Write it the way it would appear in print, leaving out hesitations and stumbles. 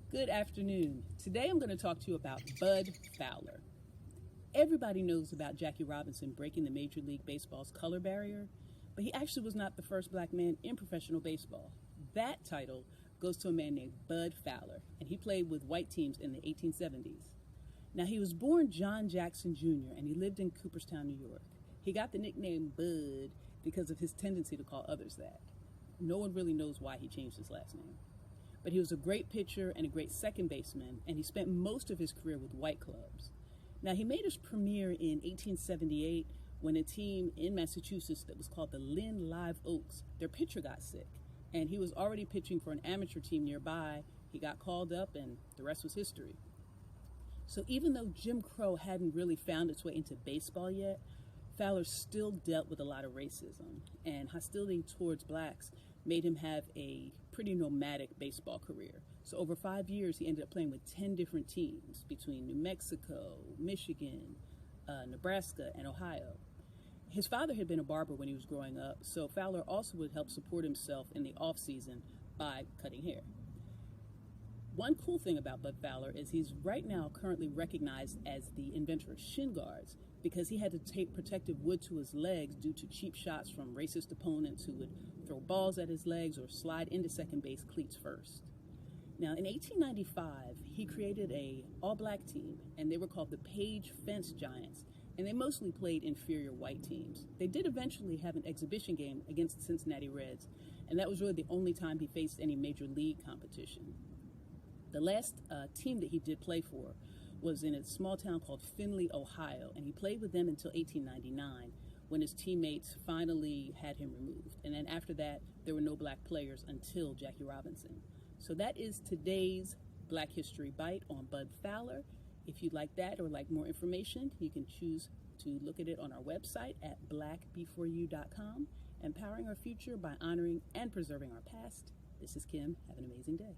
Good afternoon. Today I'm going to talk to you about Bud Fowler. Everybody knows about Jackie Robinson breaking the Major League Baseball's color barrier, but he actually was not the first black man in professional baseball. That title goes to a man named Bud Fowler, and he played with white teams in the 1870s. Now, he was born John Jackson Jr., and he lived in Cooperstown, New York. He got the nickname Bud because of his tendency to call others that. No one really knows why he changed his last name. But he was a great pitcher and a great second baseman, and he spent most of his career with white clubs. Now, he made his premiere in 1878 when a team in Massachusetts that was called the Lynn Live Oaks, their pitcher got sick, and he was already pitching for an amateur team nearby. He got called up, and the rest was history. So even though Jim Crow hadn't really found its way into baseball yet, Fowler still dealt with a lot of racism, and hostility towards blacks made him have a pretty nomadic baseball career. So over 5 years, he ended up playing with 10 different teams between New Mexico, Michigan, Nebraska, and Ohio. His father had been a barber when he was growing up, so Fowler also would help support himself in the off-season by cutting hair. One cool thing about Bud Fowler is he's right now currently recognized as the inventor of shin guards because he had to tape protective wood to his legs due to cheap shots from racist opponents who would throw balls at his legs or slide into second base cleats first. Now, in 1895, he created a all-black team, and they were called the Page Fence Giants, and they mostly played inferior white teams. They did eventually have an exhibition game against the Cincinnati Reds, and that was really the only time he faced any major league competition. The last team that he did play for was in a small town called Findlay, Ohio, and he played with them until 1899 when his teammates finally had him removed. And then after that, there were no black players until Jackie Robinson. So that is today's Black History Bite on Bud Fowler. If you'd like that or like more information, you can choose to look at it on our website at blackbeforeyou.com, empowering our future by honoring and preserving our past. This is Kim. Have an amazing day.